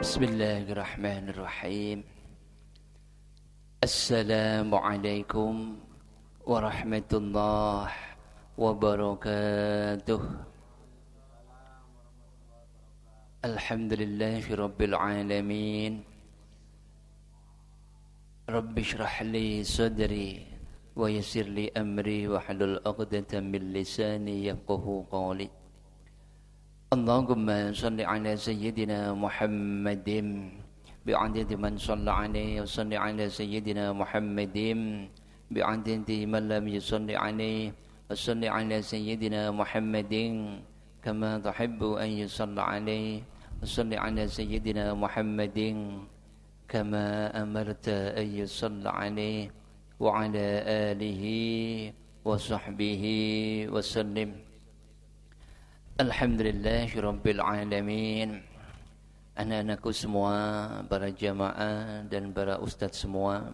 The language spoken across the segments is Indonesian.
Bismillahirrahmanirrahim. Assalamualaikum warahmatullahi wabarakatuh. Alhamdulillahi rabbil alamin. Rabbi shrah li sadri wa yassir li amri wahlul 'uqdatam min lisani yafqahu qawli. Allahumma salli ala sayyidina Muhammadin bi'adadi man shalla alaihi wa salli ala sayyidina Muhammadin bi'adadi man lam yusalli alaihi wa salli ala sayyidina Muhammadin kama tuhibbu an yusalla alaihi wa salli ala sayyidina Muhammadin kama amarta an yusalla alaihi wa ala alihi wa sahbihi wa sallim. Alhamdulillahirabbil alamin. Anak-anakku semua, para jamaah dan para ustadz semua,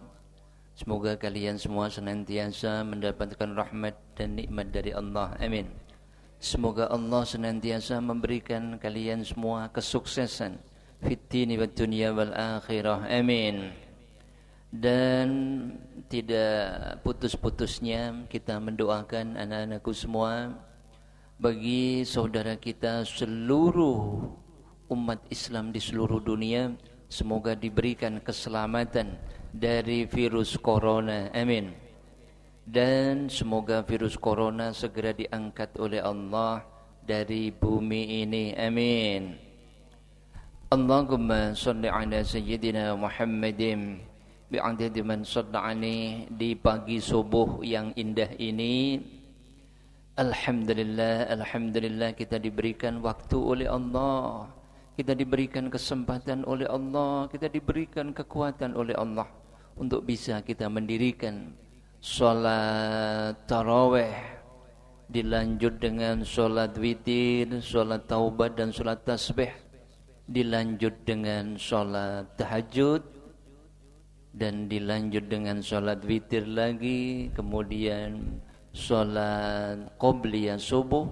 semoga kalian semua senantiasa mendapatkan rahmat dan nikmat dari Allah. Amin. Semoga Allah senantiasa memberikan kalian semua kesuksesan fid dini wad dunya wal akhirah. Amin. Dan tidak putus-putusnya kita mendoakan anak-anakku semua bagi saudara kita seluruh umat Islam di seluruh dunia, semoga diberikan keselamatan dari virus corona. Amin. Dan semoga virus corona segera diangkat oleh Allah dari bumi ini. Amin. Allahumma shalli ala sayyidina Muhammadin bi'adadi man shalla alaihi. Di pagi subuh yang indah ini, Alhamdulillah, Alhamdulillah kita diberikan waktu oleh Allah, kita diberikan kesempatan oleh Allah, kita diberikan kekuatan oleh Allah untuk bisa kita mendirikan sholat tarawih, dilanjut dengan sholat witir, sholat taubat dan sholat tasbih, dilanjut dengan sholat tahajud, dan dilanjut dengan sholat witir lagi, kemudian sholat qobliyah subuh,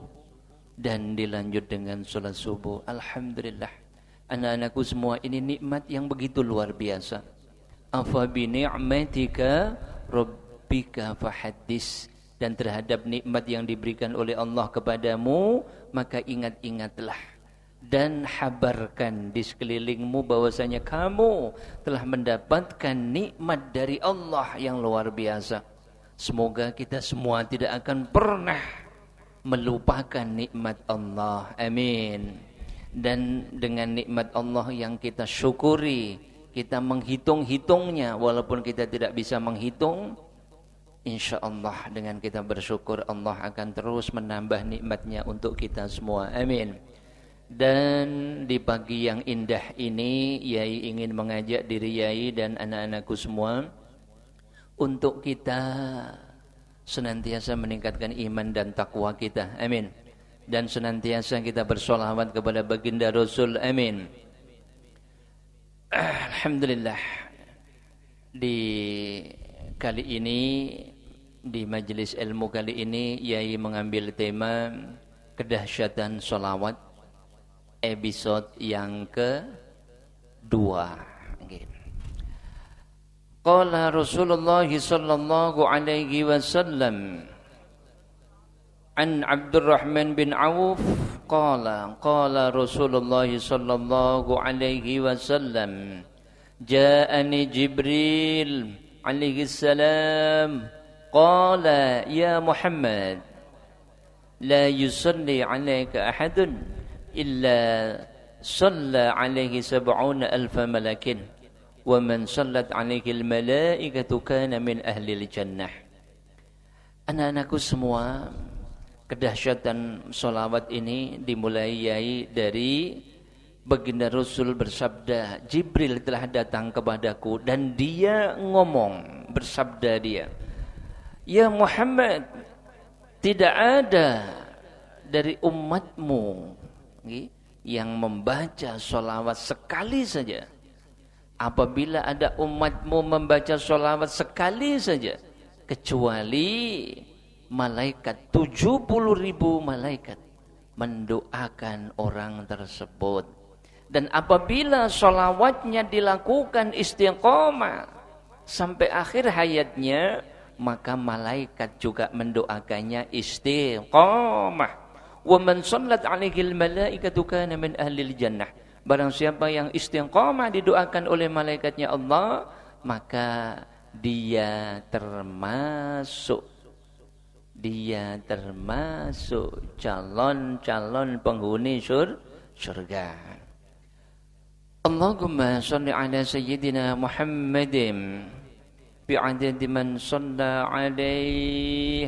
dan dilanjut dengan sholat subuh. Alhamdulillah, anak-anakku semua, ini nikmat yang begitu luar biasa. Afa bi ni'matika rabbika fahaddis. Dan terhadap nikmat yang diberikan oleh Allah kepadamu, maka ingat-ingatlah dan habarkan di sekelilingmu bahwasanya kamu telah mendapatkan nikmat dari Allah yang luar biasa. Semoga kita semua tidak akan pernah melupakan nikmat Allah. Amin. Dan dengan nikmat Allah yang kita syukuri, kita menghitung-hitungnya walaupun kita tidak bisa menghitung, insyaallah dengan kita bersyukur Allah akan terus menambah nikmatnya untuk kita semua. Amin. Dan di pagi yang indah ini, Yai ingin mengajak diri Yai dan anak-anakku semua untuk kita senantiasa meningkatkan iman dan takwa kita. Amin. Dan senantiasa kita bersolawat kepada baginda Rasul. Amin. Alhamdulillah, di kali ini, di majelis ilmu kali ini, Yai mengambil tema kedahsyatan solawat, episode yang kedua. Qala Rasulullah sallallahu alaihi wasallam an Abdurrahman bin Auf qala Rasulullah sallallahu alaihi wasallam ja'ani Jibril alaihi salam qala ya Muhammad la yusalli alaika ahadun illa shalla alaihi 70,000 malakin wa man sallat alaihi al-malaikatu kana min ahli al-jannah. Anak-anakku semua, kedahsyatan solawat ini dimulai Yai dari baginda Rasul bersabda, Jibril telah datang kepadaku dan dia ngomong, bersabda dia, ya Muhammad, tidak ada dari umatmu yang membaca solawat sekali saja. Apabila ada umatmu membaca sholawat sekali saja, kecuali malaikat 70.000 malaikat mendoakan orang tersebut. Dan apabila sholawatnya dilakukan istiqomah sampai akhir hayatnya, maka malaikat juga mendoakannya istiqomah. Wa man shallat 'alaihil malaikatu kana min ahlil jannah. Barang siapa yang istiqomah didoakan oleh malaikatnya Allah, maka dia termasuk calon-calon penghuni surga. Allahumma shalli ala sayyidina Muhammadin bi'adadi man shalla alaih.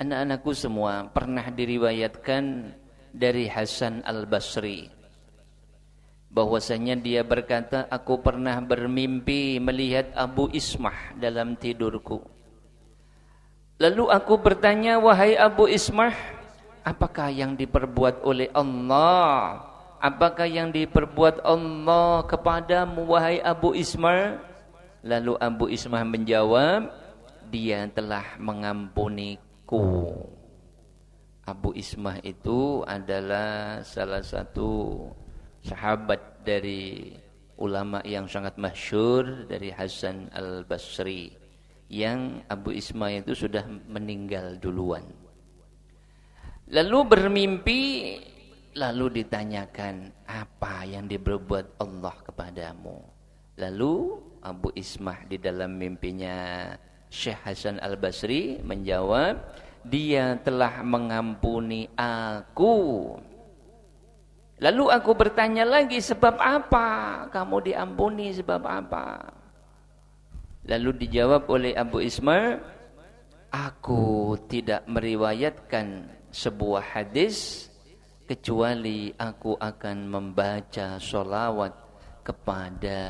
Anak-anakku semua pernah diriwayatkan dari Hasan Al-Basri bahwasanya dia berkata, aku pernah bermimpi melihat Abu Ismah dalam tidurku. Lalu aku bertanya, wahai Abu Ismah, apakah yang diperbuat oleh Allah? Apakah yang diperbuat Allah kepadamu, wahai Abu Ismah? Lalu Abu Ismah menjawab, dia telah mengampuniku. Abu Ismah itu adalah salah satu sahabat dari ulama yang sangat masyhur dari Hasan Al-Basri, yang Abu Ismah itu sudah meninggal duluan. Lalu bermimpi, lalu ditanyakan, apa yang diperbuat Allah kepadamu? Lalu Abu Ismah di dalam mimpinya Syekh Hasan Al-Basri menjawab, dia telah mengampuni aku. Lalu aku bertanya lagi, sebab apa kamu diampuni, sebab apa? Lalu dijawab oleh Abu Ismah, aku tidak meriwayatkan sebuah hadis kecuali aku akan membaca sholawat kepada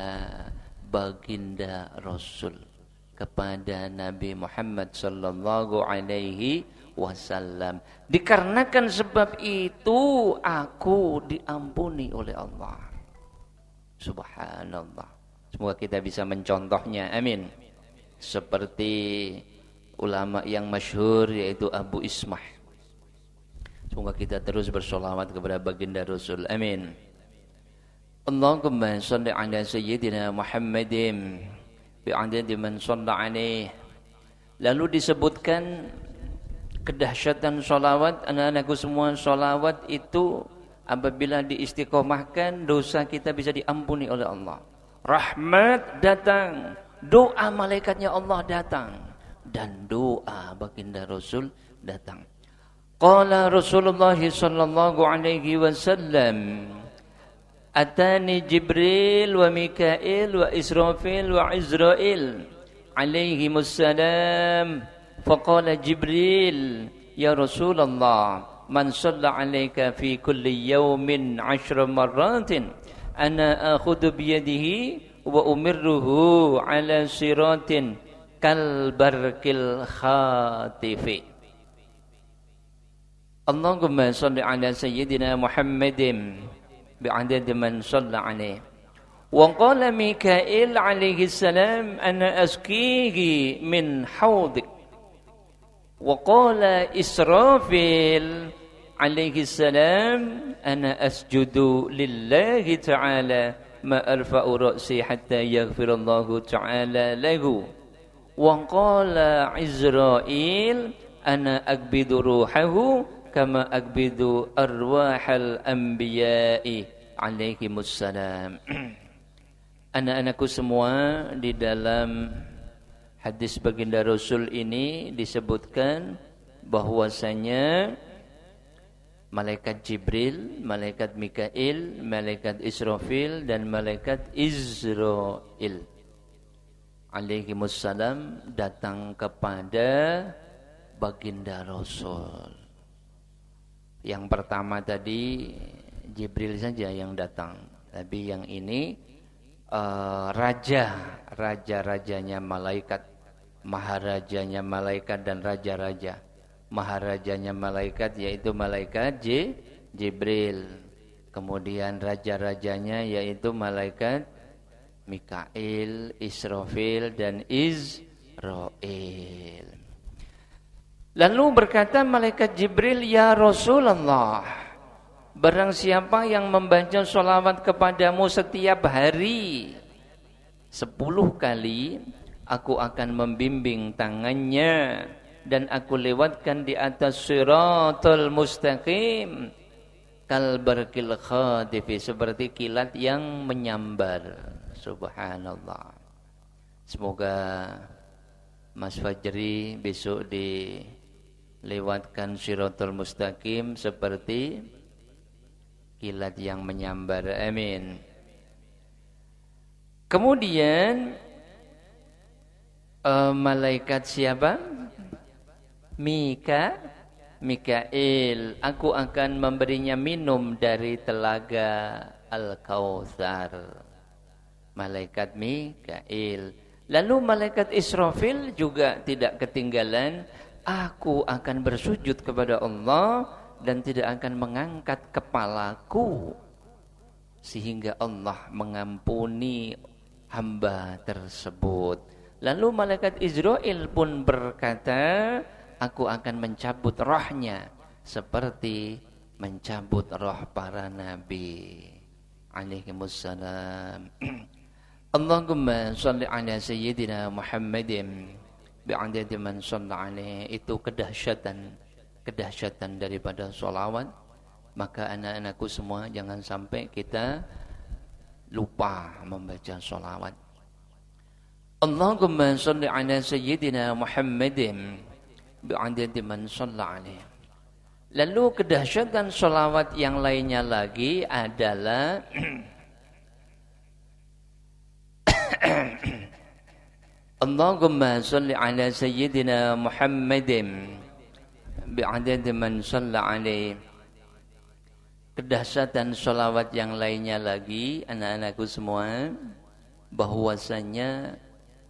baginda Rasul, kepada Nabi Muhammad sallallahu alaihi wasallam. Dikarenakan sebab itu aku diampuni oleh Allah. Subhanallah. Semoga kita bisa mencontohnya. Amin. Seperti ulama yang masyhur yaitu Abu Ismah. Semoga kita terus bersolawat kepada baginda Rasul. Amin. Allahumma salli ala sayyidina Muhammadin bi'adadi man shalla alaih. Lalu disebutkan kedahsyatan solawat. Anak-anakku semua, solawat itu apabila diistiqomahkan, dosa kita bisa diampuni oleh Allah. Rahmat datang, doa malaikatnya Allah datang, dan doa baginda Rasul datang. Qala Rasulullah sallallahu alaihi wasallam, atani Jibril wa Mikail wa Israfil wa Izrail alaihimussalam. Faqala Jibril, ya Rasulullah, man shalla alayka fi kulli yawmin 10 marratin ana akhudhu biyadihi wa umirruhu ala siratin kal barqil khatifi. Allahumma salli ala sayyidina Muhammadin bi'adadi man shalla alayhi. Wa qala Mikail alaihi salam, ana askihi min hawdik. Wa qala Israfil alaihi salam, ana asjudu lillahi ta'ala ma arfa'u ra'si hatta yaghfirallahu ta'ala lahu. Wa qala Izrail, ana akbidu ruhahu kama akbidu arwahal anbiya'i alaihimussalam. Anak-anakku semua, di dalam hadis baginda Rasul ini disebutkan bahwasanya malaikat Jibril, malaikat Mikail, malaikat Israfil dan malaikat Izrail alaihimussalam datang kepada baginda Rasul. Yang pertama tadi Jibril saja yang datang, tapi yang ini raja-rajanya malaikat, maharajanya malaikat dan raja-raja. Maharajanya malaikat yaitu malaikat Jibril. Kemudian raja-rajanya yaitu malaikat Mikail, Israfil dan Izrail. Lalu berkata malaikat Jibril, ya Rasulullah, barang siapa yang membaca sholawat kepadamu setiap hari 10 kali, aku akan membimbing tangannya dan aku lewatkan di atas siratal mustaqim kal barqil khadifi, seperti kilat yang menyambar. Subhanallah. Semoga Mas Fajri besok dilewatkan siratal mustaqim seperti kilat yang menyambar. Amin. Kemudian malaikat siapa? Mikail. Aku akan memberinya minum dari telaga Al-Kautsar. Malaikat Mikail. Lalu malaikat Israfil juga tidak ketinggalan. Aku akan bersujud kepada Allah dan tidak akan mengangkat kepalaku sehingga Allah mengampuni hamba tersebut. Lalu malaikat Israel pun berkata, aku akan mencabut rohnya seperti mencabut roh para nabi alaihimussalam. Allahumma shalli ala sayyidina Muhammadin bi'adadi man shalla alaihi. Itu kedahsyatan daripada sholawat. Maka anak-anakku semua, jangan sampai kita lupa membaca sholawat. Allahumma shalli ala sayyidina Muhammadin bi'adadi man shalla alaihi. Lalu kedahsyatan sholawat yang lainnya lagi adalah Allahumma shalli ala sayyidina Muhammadin bi'adadi man shalla alaihi. Kedahsyatan sholawat yang lainnya lagi, anak-anakku semua, bahwasanya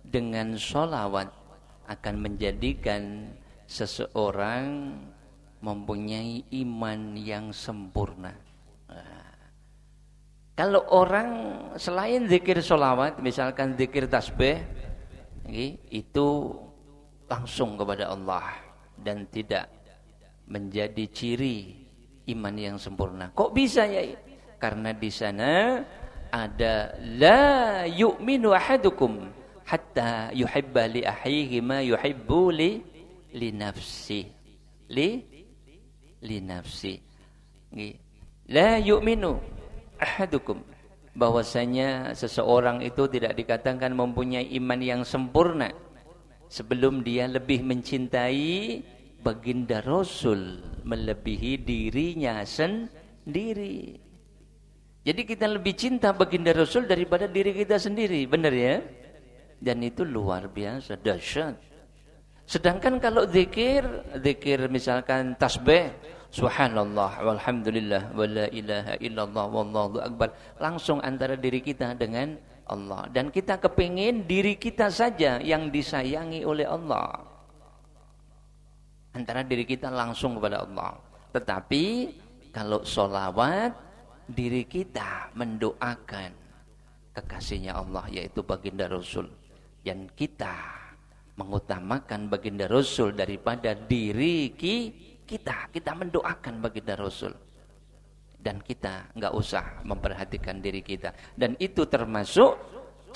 dengan sholawat akan menjadikan seseorang mempunyai iman yang sempurna. Kalau orang selain zikir sholawat, misalkan zikir tasbih, itu langsung kepada Allah dan tidak menjadi ciri iman yang sempurna. Kok bisa ya? Karena di sana ada la yu'minu ahadukum hatta yuhibba li akhihi ma yuhibbu li nafsi. Li nafsi. La yu'minu ahadukum, bahwasanya seseorang itu tidak dikatakan mempunyai iman yang sempurna sebelum dia lebih mencintai baginda Rasul melebihi dirinya sendiri. Jadi kita lebih cinta baginda Rasul daripada diri kita sendiri, benar ya? Dan itu luar biasa, dahsyat. Sedangkan kalau zikir misalkan tasbih, subhanallah walhamdulillah wala ilaha illallah wallahu akbar, langsung antara diri kita dengan Allah. Dan kita kepingin diri kita saja yang disayangi oleh Allah, antara diri kita langsung kepada Allah. Tetapi kalau sholawat, diri kita mendoakan kekasihnya Allah, yaitu baginda Rasul, dan kita mengutamakan baginda Rasul daripada diri kita mendoakan baginda Rasul, dan kita enggak usah memperhatikan diri kita. Dan itu termasuk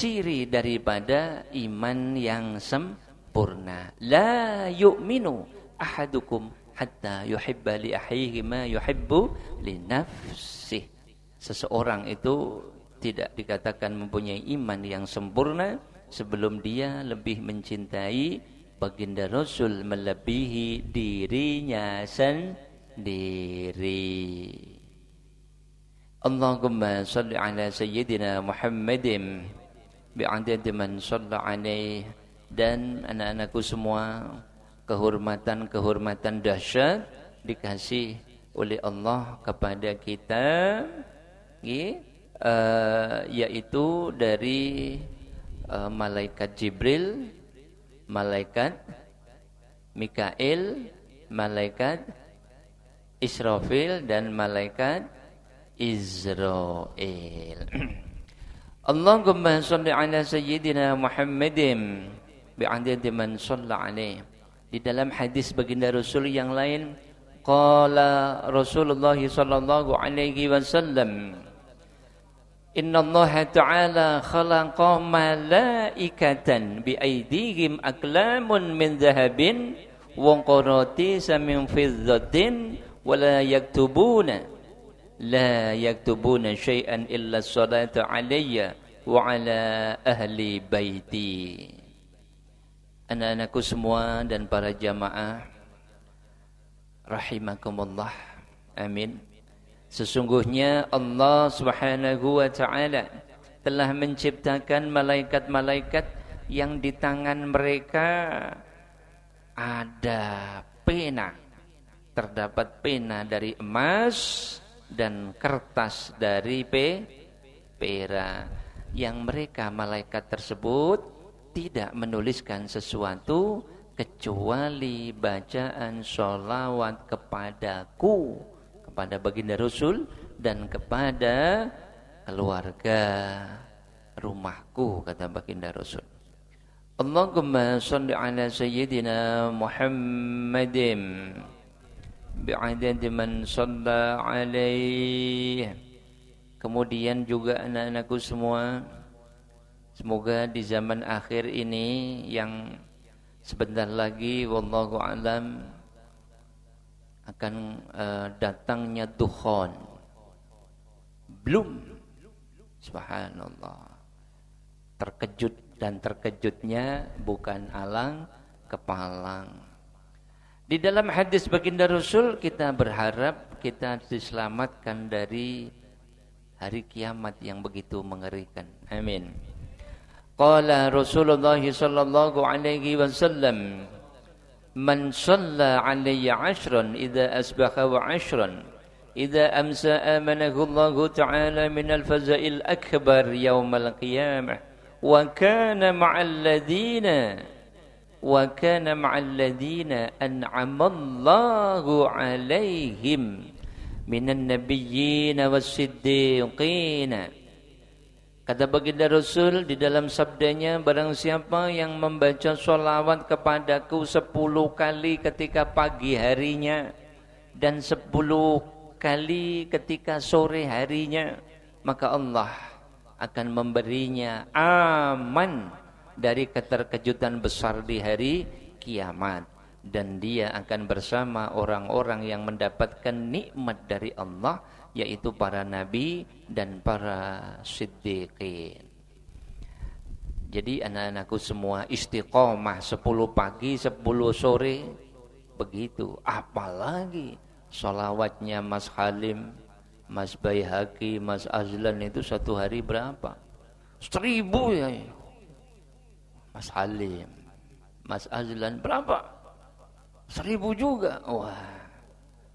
ciri daripada iman yang sempurna. La yu'minu ahadukum hatta yuhibba li akhihi ma yuhibbu li nafsihi. Seseorang itu tidak dikatakan mempunyai iman yang sempurna sebelum dia lebih mencintai baginda Rasul melebihi dirinya sendiri. Allahumma shalli ala sayyidina Muhammadin bi'adadi man shalla alaihi. Dan anak-anakku semua, kehormatan dahsyat dikasih oleh Allah kepada kita, yaitu dari malaikat Jibril, malaikat Mikail, malaikat Israfil, dan malaikat Israel. Allahumma shalli ala sayyidina Muhammadin bi'adadi man shalla alaihi. Di dalam hadis baginda Rasul yang lain, Qala Rasulullah sallallahu alaihi wasallam, Inna Allah Ta'ala khalaqa malaikatan bi aydihim aklamun min dhahabin wa qaratisa min fiddatin wa la yaktubuna syai'an illa salata alayya wa ala ahli baiti. Anak-anakku semua dan para jamaah rahimakumullah. Amin. Sesungguhnya Allah Subhanahu wa taala telah menciptakan malaikat-malaikat yang di tangan mereka ada pena. Terdapat pena dari emas dan kertas dari perak. Yang mereka malaikat tersebut tidak menuliskan sesuatu kecuali bacaan sholawat kepadaku, kepada baginda Rasul dan kepada keluarga rumahku, kata baginda Rasul. Allahumma shalli ala sayyidina Muhammadin bi'adadi man shalla alaih. Kemudian juga anak-anakku semua, semoga di zaman akhir ini yang sebentar lagi wallahu alam akan datangnya dukhan. Belum, subhanallah. Terkejut, dan terkejutnya bukan alang kepalang. Di dalam hadis baginda Rasul kita berharap kita diselamatkan dari hari kiamat yang begitu mengerikan. Amin. Qala Rasulullah sallallahu alaihi wasallam, Man shalla alayya 'ashran idza asbaha wa 'ashran idza amsa amanahu Allah ta'ala min al-faza'il akbar yaumal qiyamah wa kana ma'al ladina an'ama Allahu 'alaihim minan nabiyyin was-siddiqin. Kata baginda Rasul di dalam sabdanya, barang siapa yang membaca sholawat kepadaku 10 kali ketika pagi harinya dan 10 kali ketika sore harinya, maka Allah akan memberinya aman dari keterkejutan besar di hari kiamat. Dan dia akan bersama orang-orang yang mendapatkan nikmat dari Allah, yaitu para nabi dan para siddiqin. Jadi anak-anakku semua istiqomah 10 pagi 10 sore begitu. Apalagi sholawatnya Mas Halim, Mas Baihaqi, Mas Azlan itu satu hari berapa? 1000 ya. Mas Halim, Mas Azlan berapa? 1000 juga. Wah,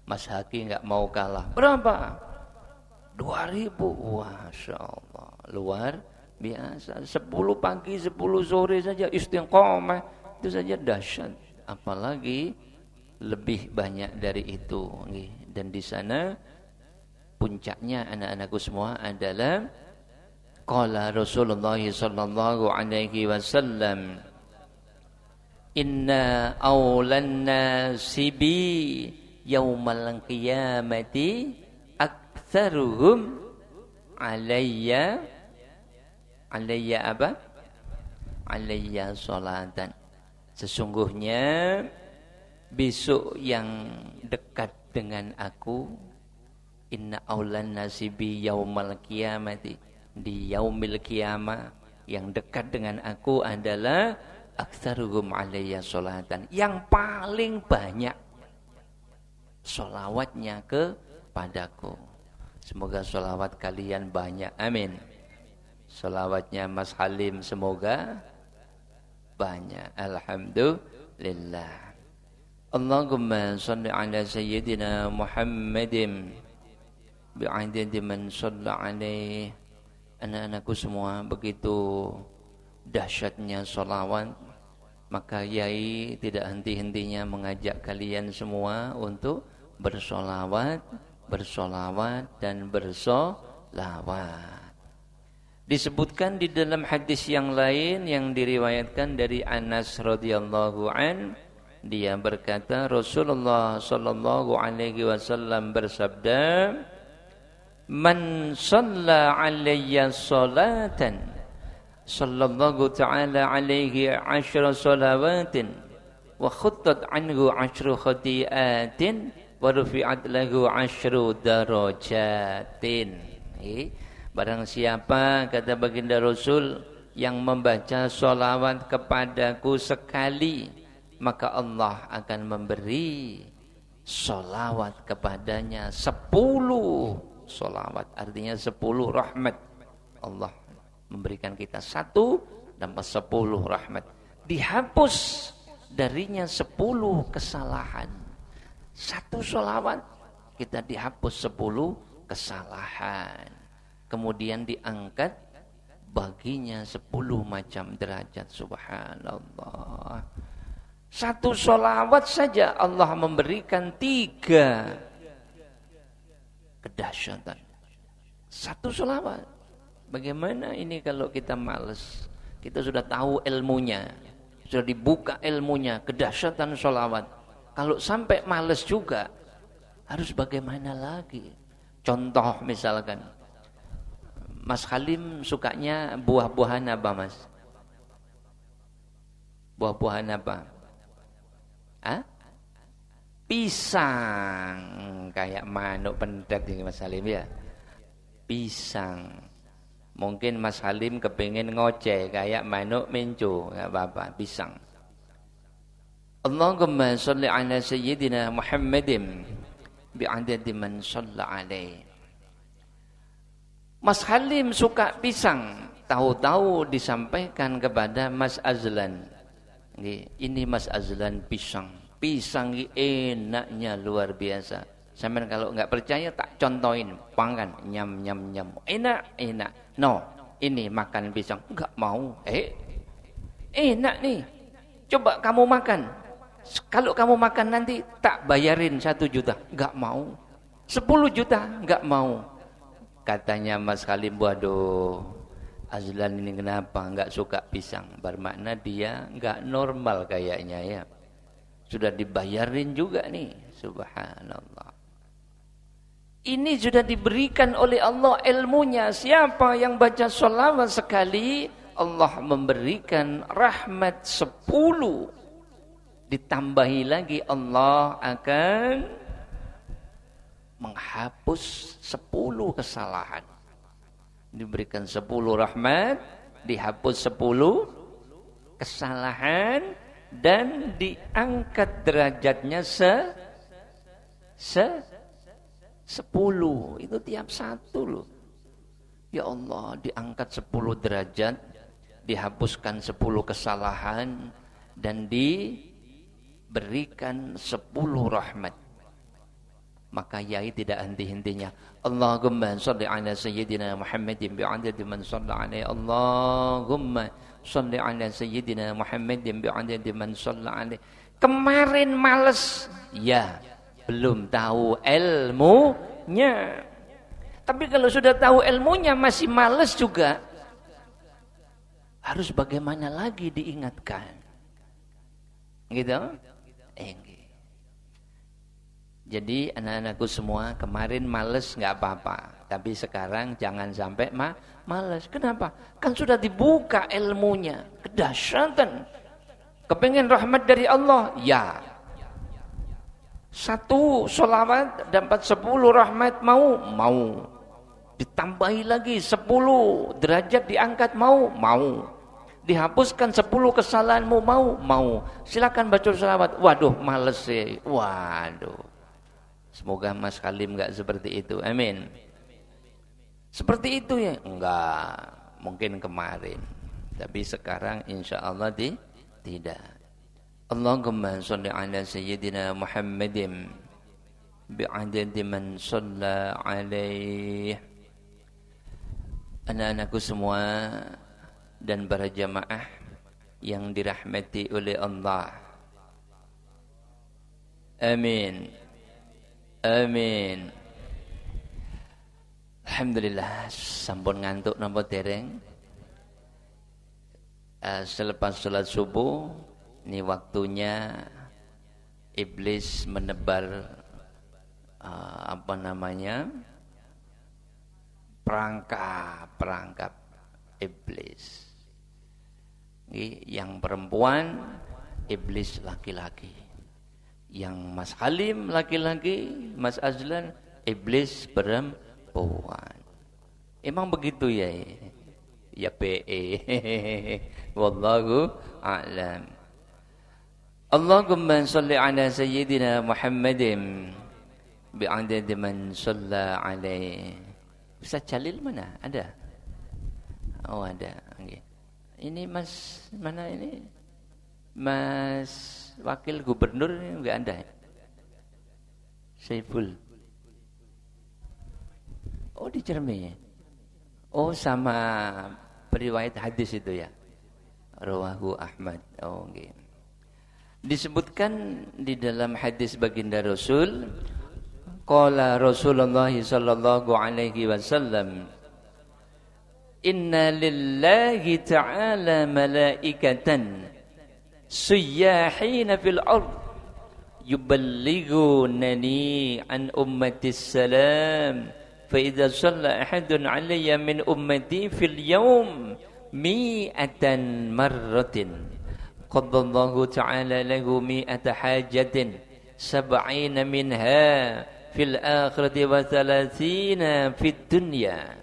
Mas Haki nggak mau kalah. Berapa? 2000. Wah, Masya Allah, luar biasa. 10 pagi 10 sore saja istiqomah, itu saja dahsyat. Apalagi lebih banyak dari itu. Dan di sana puncaknya anak-anakku semua adalah qala Rasulullah sallallahu alaihi wasallam, Inna awlan nasi bi yaumal qiyamati aktsaruhum alayya apa? Alayya salatan. Sesungguhnya besok yang dekat dengan aku, inna awlan nasi bi yaumal qiyamati, di yaumil qiyamah yang dekat dengan aku adalah aktsaruhum alayya sholatan, yang paling banyak sholawatnya kepadaku. Semoga sholawat kalian banyak, amin. Sholawatnya Mas Halim semoga banyak, alhamdulillah. Allahumma sholli ala sayyidina Muhammadin bi'adadi man shalla alaih. Anak-anakku semua, begitu dahsyatnya sholawat, maka Yai tidak henti-hentinya mengajak kalian semua untuk bersolawat dan bersolawat. Disebutkan di dalam hadis yang lain yang diriwayatkan dari Anas radhiyallahu an, Dia berkata, Rasulullah sallallahu alaihi wasallam bersabda, "Man shalla alayya salatan, sallallahu ta'ala alaihi 10 salawatin, wa khuttat anhu 10 khati'atin, wa rufi'at lahu 10 darajatin." Barang siapa, kata baginda Rasul, yang membaca sholawat kepadaku sekali, maka Allah akan memberi sholawat kepadanya 10 sholawat. Artinya 10 rahmat. Allah memberikan kita 1 dapat 10 rahmat. Dihapus darinya 10 kesalahan. 1 sholawat kita dihapus 10 kesalahan. Kemudian diangkat baginya 10 macam derajat. Subhanallah. 1 sholawat saja Allah memberikan 3 kedahsyatan. 1 sholawat. Bagaimana ini kalau kita malas? Kita sudah tahu ilmunya, sudah dibuka ilmunya, kedahsyatan sholawat. Kalau sampai malas juga, harus bagaimana lagi? Contoh misalkan, Mas Halim sukanya buah-buahan apa, Mas? Buah-buahan apa? Hah? Pisang. Kayak manuk pendet ini Mas Halim ya. Pisang. Mungkin Mas Halim kepingin ngoceh kayak manuk menco, enggak apa-apa, pisang. Allahumma sholli ala sayyidina Muhammadin bi'adadi man shalla alaihi. Mas Halim suka pisang, tahu-tahu disampaikan kepada Mas Azlan. Ini Mas Azlan pisang. Pisang enaknya luar biasa. Sampai kalau enggak percaya tak contohin, pangan nyam nyam nyam. Enak. No, ini makan pisang. Enggak mau. Enak nih. Coba kamu makan. Kalau kamu makan nanti tak bayarin 1 juta. Enggak mau. 10 juta enggak mau. Katanya Mas Halim, waduh, Azlan ini kenapa enggak suka pisang? Bermakna dia enggak normal kayaknya ya. Sudah dibayarin juga nih. Subhanallah. Ini sudah diberikan oleh Allah ilmunya. Siapa yang baca sholawat sekali, Allah memberikan rahmat 10. Ditambahi lagi Allah akan menghapus 10 kesalahan. Diberikan 10 rahmat, dihapus 10 kesalahan, dan diangkat derajatnya 10. Itu tiap 1 loh. Ya Allah, diangkat 10 derajat, dihapuskan 10 kesalahan, dan diberikan 10 rahmat. Maka yai tidak henti-hentinya. Allahumma sholli ala sayyidina Muhammadin bi'adadi man shalla alaihi. Allahumma sholli ala sayyidina Muhammadin bi'adadi man shalla alaihi. Kemarin males, ya, belum tahu ilmunya. Tapi kalau sudah tahu ilmunya masih males juga, harus bagaimana lagi diingatkan? Gitu? Jadi anak-anakku semua, kemarin males nggak apa-apa, tapi sekarang jangan sampai males. Kenapa? Kan sudah dibuka ilmunya, kedahsyatan. Kepengen rahmat dari Allah, ya. 1 sholawat dapat 10 rahmat, mau. Ditambahi lagi 10 derajat diangkat, mau. Dihapuskan 10 kesalahanmu, mau. Silakan baca sholawat. Waduh, males sih. Waduh. Semoga Mas Halim enggak seperti itu. Amin. Seperti itu ya? Enggak. Mungkin kemarin. Tapi sekarang insya Allah tidak. Allahumma sholli ala sayyidina Muhammadin bi'adadi man shalla alaihi. Anak-anakku semua dan para jamaah yang dirahmati oleh Allah. Amin. Amin. Alhamdulillah, sampun ngantuk napa dereng? Selepas salat subuh, ini waktunya iblis menebar perangkap iblis. Yang perempuan iblis laki-laki, yang Mas Halim laki-laki, Mas Azlan iblis perempuan. Emang begitu ya? Ya PE. Wallahu a'lam. Allahumma shalli ala sayyidina Muhammadin bi'adad man shalla alaihi. Ustaz Jalil mana? Ada? Oh ada. Okay. Ini Mas mana ini? Mas Wakil Gubernur ini enggak ada. Saiful. Oh di Cermi. Oh sama periwayat hadis itu ya. Rawahu Ahmad. Oh okay. Disebutkan di dalam hadis baginda Rasul, qala Rasulullah sallallahu alaihi wasallam, inna lillahi ta'ala malaikatan suyyahina fil ard yuballighunani an ummati salam fa idza shalla ahadun alayya min ummati fil yawm mi'atan marratin qadallahu ta'ala lahu mi'ata hajatin sab'ina minha fil akhirati wa thalathina fid dunya.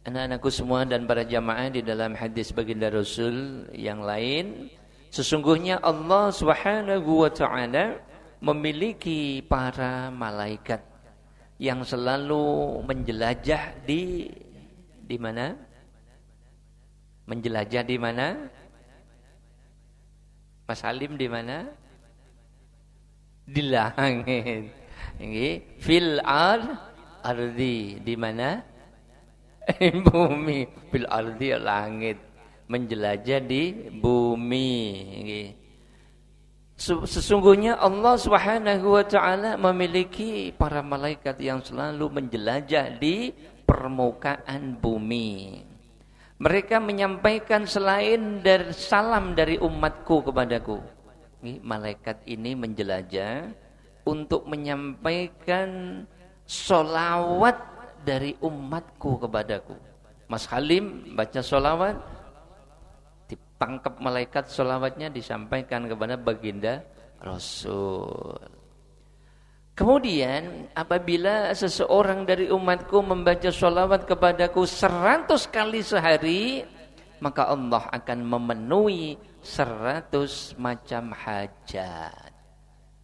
Anak-anakku semua dan para jamaah, di dalam hadis baginda Rasul yang lain, sesungguhnya Allah Subhanahu wa taala memiliki para malaikat yang selalu menjelajah di mana? Menjelajah di mana? Mas Halim di mana? Di langit. Nggih, fil ardi di mana? Bumi, fil ardi langit, menjelajah di bumi. Sesungguhnya Allah Subhanahu wa taala memiliki para malaikat yang selalu menjelajah di permukaan bumi. Mereka menyampaikan selain dari salam dari umatku kepadaku. Malaikat ini menjelajah untuk menyampaikan sholawat dari umatku kepadaku. Mas Halim baca sholawat, dipangkep malaikat sholawatnya disampaikan kepada baginda Rasul. Kemudian apabila seseorang dari umatku membaca sholawat kepadaku 100 kali sehari, maka Allah akan memenuhi 100 macam hajat.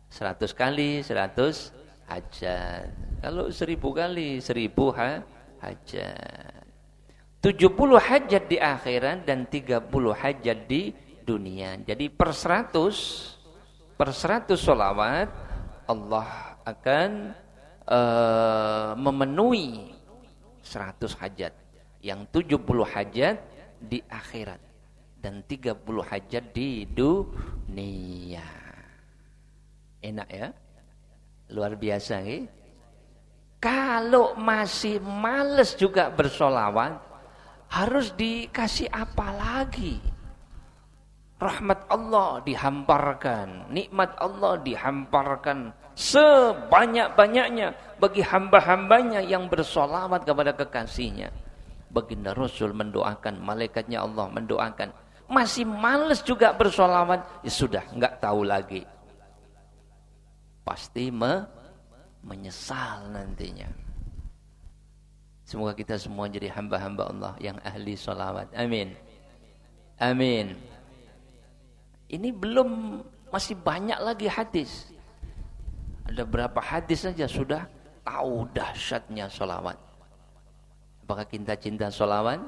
100 kali 100 hajat. Kalau 1000 kali 1000 hajat. 70 hajat di akhirat dan 30 hajat di dunia. Jadi per 100 sholawat Allah akan memenuhi 100 hajat. Yang 70 hajat di akhirat dan 30 hajat di dunia. Enak ya? Luar biasa ya? Kalau masih males juga bersolawat, harus dikasih apa lagi? Rahmat Allah dihamparkan, nikmat Allah dihamparkan sebanyak-banyaknya bagi hamba-hambanya yang bersolawat kepada kekasihnya. Baginda Rasul mendoakan, malaikatnya Allah mendoakan. Masih males juga bersolawat, ya sudah, enggak tahu lagi. Pasti menyesal nantinya. Semoga kita semua jadi hamba-hamba Allah yang ahli sholawat. Amin. Amin. Ini belum, masih banyak lagi hadis. Ada berapa hadis saja sudah tahu dahsyatnya sholawat. Apakah kita cinta sholawat?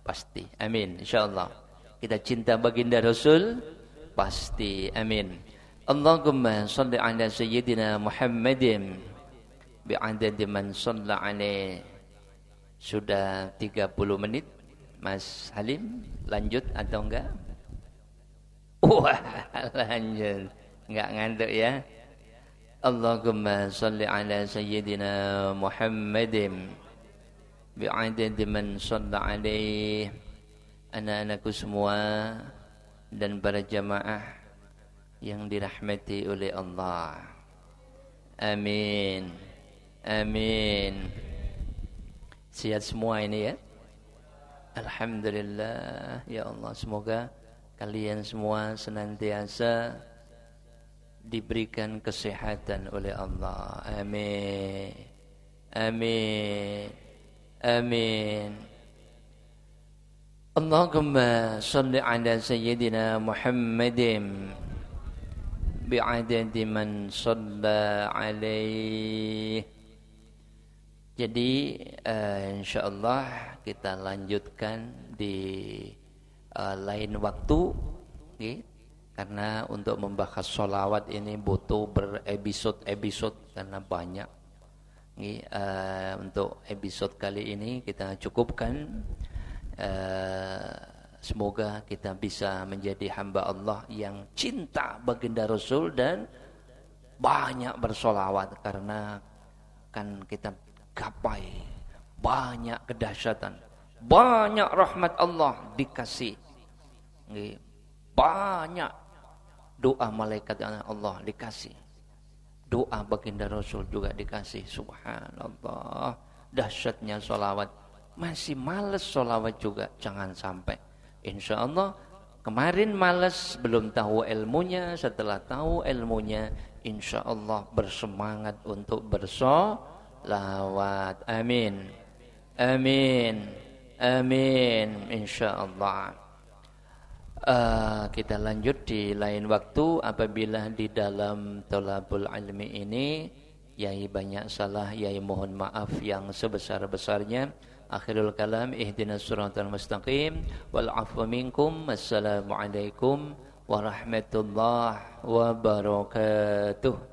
Pasti. Amin. InsyaAllah. Kita cinta baginda Rasul? Pasti. Amin. Allahumma salli ala sayyidina Muhammadin bi'adad man shalla alaihi. Sudah 30 menit. Mas Halim lanjut atau enggak? Wah, lanjut. Enggak ngantuk ya. Allahumma salli ala sayyidina Muhammadin bi'adad man shalla alaihi. Anak-anakku semua dan para jamaah yang dirahmati oleh Allah. Amin. Amin. Sihat semua ini ya? Alhamdulillah. Ya Allah, semoga kalian semua senantiasa diberikan kesehatan oleh Allah. Amin. Amin. Amin. Allahumma salli ala sayyidina Muhammadin bi'adadi man shalla alaih. Jadi insyaallah kita lanjutkan di lain waktu, okay? Karena untuk membahas sholawat ini butuh berepisode-episode karena banyak. Okay? Untuk episode kali ini kita cukupkan. Semoga kita bisa menjadi hamba Allah yang cinta baginda Rasul dan banyak bersolawat, karena kan kita gapai banyak kedahsyatan, banyak rahmat Allah dikasih, banyak doa malaikat Allah dikasih, doa baginda Rasul juga dikasih. Subhanallah, dahsyatnya solawat. Masih males solawat juga, jangan sampai. Insya Allah, kemarin malas belum tahu ilmunya, setelah tahu ilmunya insya Allah bersemangat untuk bersolawat. Amin. Amin. Amin. Insya Allah. Kita lanjut di lain waktu. Apabila di dalam thalabul ilmi ini Yai banyak salah, Yai mohon maaf yang sebesar-besarnya. Akhirul kalam, ihdinas siratal mustaqim, wal afwa minkum. Assalamualaikum warahmatullahi wabarakatuh.